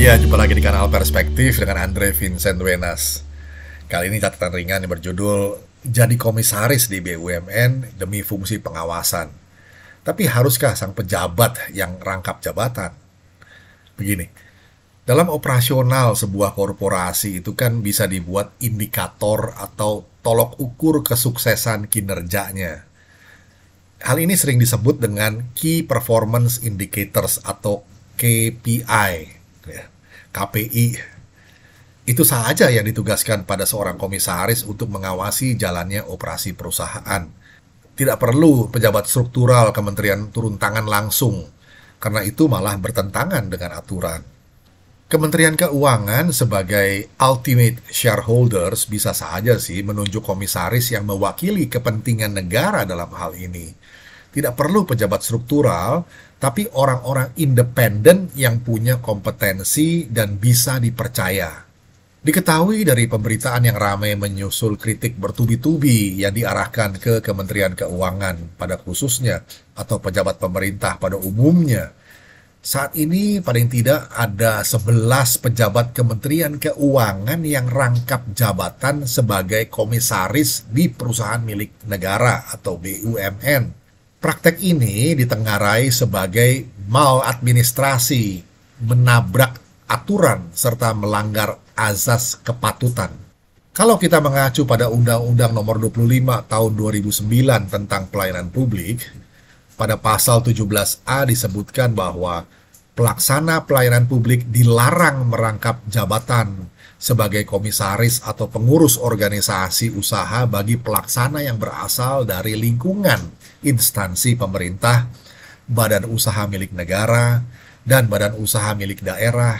Iya, jumpa lagi di kanal Perspektif dengan Andre Vincent Wenas. Kali ini catatan ringan yang berjudul Jadi Komisaris di BUMN demi fungsi pengawasan. Tapi haruskah sang pejabat yang rangkap jabatan? Begini, dalam operasional sebuah korporasi itu kan bisa dibuat indikator atau tolok ukur kesuksesan kinerjanya. Hal ini sering disebut dengan Key Performance Indicators atau KPI, ya, KPI. Itu saja yang ditugaskan pada seorang komisaris untuk mengawasi jalannya operasi perusahaan. Tidak perlu pejabat struktural kementerian turun tangan langsung, karena itu malah bertentangan dengan aturan. Kementerian Keuangan sebagai ultimate shareholders bisa saja sih menunjuk komisaris yang mewakili kepentingan negara dalam hal ini. Tidak perlu pejabat struktural, tapi orang-orang independen yang punya kompetensi dan bisa dipercaya. Diketahui dari pemberitaan yang ramai menyusul kritik bertubi-tubi yang diarahkan ke Kementerian Keuangan pada khususnya atau pejabat pemerintah pada umumnya. Saat ini paling tidak ada 11 pejabat Kementerian Keuangan yang rangkap jabatan sebagai komisaris di perusahaan milik negara atau BUMN. Praktek ini ditengarai sebagai maladministrasi, menabrak aturan, serta melanggar azas kepatutan. Kalau kita mengacu pada Undang-Undang Nomor 25 Tahun 2009 tentang pelayanan publik, pada pasal 17A disebutkan bahwa pelaksana pelayanan publik dilarang merangkap jabatan sebagai komisaris atau pengurus organisasi usaha bagi pelaksana yang berasal dari lingkungan instansi pemerintah, badan usaha milik negara, dan badan usaha milik daerah.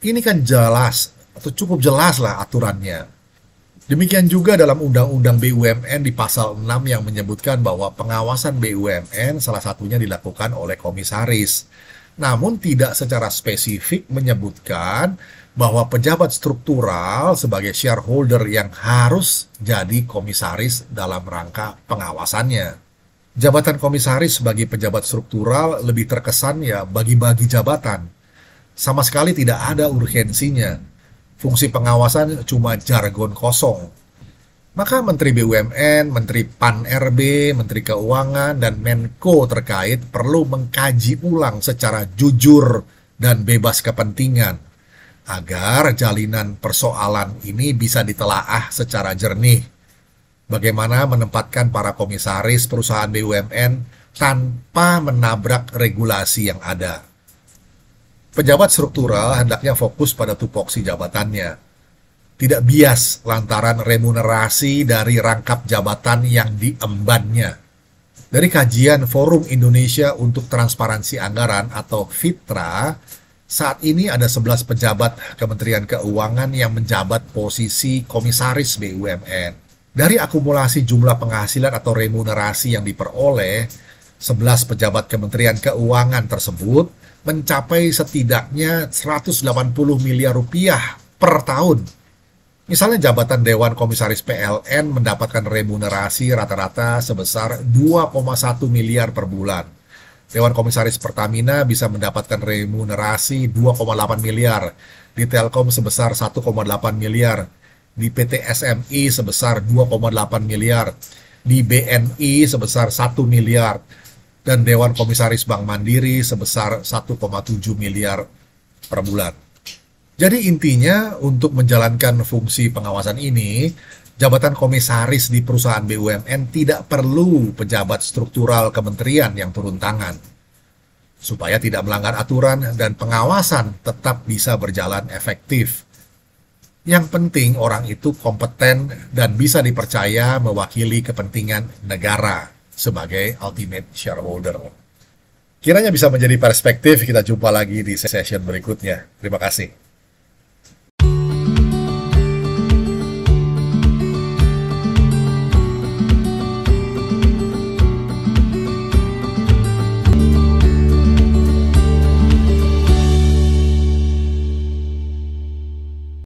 Ini kan jelas, atau cukup jelas lah aturannya. Demikian juga dalam Undang-Undang BUMN di pasal 6 yang menyebutkan bahwa pengawasan BUMN salah satunya dilakukan oleh komisaris. Namun tidak secara spesifik menyebutkan bahwa pejabat struktural sebagai shareholder yang harus jadi komisaris dalam rangka pengawasannya. Jabatan komisaris sebagai pejabat struktural lebih terkesan ya bagi-bagi jabatan. Sama sekali tidak ada urgensinya. Fungsi pengawasan cuma jargon kosong. Maka Menteri BUMN, Menteri Pan-RB, Menteri Keuangan, dan Menko terkait perlu mengkaji ulang secara jujur dan bebas kepentingan agar jalinan persoalan ini bisa ditelaah secara jernih. Bagaimana menempatkan para komisaris perusahaan BUMN tanpa menabrak regulasi yang ada. Pejabat struktural hendaknya fokus pada tupoksi jabatannya. Tidak bias lantaran remunerasi dari rangkap jabatan yang diembannya. Dari kajian Forum Indonesia untuk Transparansi Anggaran atau FITRA, saat ini ada 11 pejabat Kementerian Keuangan yang menjabat posisi komisaris BUMN. Dari akumulasi jumlah penghasilan atau remunerasi yang diperoleh, 11 pejabat Kementerian Keuangan tersebut mencapai setidaknya 180 miliar rupiah per tahun. Misalnya jabatan Dewan Komisaris PLN mendapatkan remunerasi rata-rata sebesar 2,1 miliar per bulan. Dewan Komisaris Pertamina bisa mendapatkan remunerasi 2,8 miliar, di Telkom sebesar 1,8 miliar, di PT SMI sebesar 2,8 miliar, di BNI sebesar 1 miliar, dan Dewan Komisaris Bank Mandiri sebesar 1,7 miliar per bulan. Jadi intinya untuk menjalankan fungsi pengawasan ini, jabatan komisaris di perusahaan BUMN tidak perlu pejabat struktural kementerian yang turun tangan, supaya tidak melanggar aturan dan pengawasan tetap bisa berjalan efektif. Yang penting orang itu kompeten dan bisa dipercaya mewakili kepentingan negara sebagai ultimate shareholder. Kiranya bisa menjadi perspektif, kita jumpa lagi di session berikutnya. Terima kasih.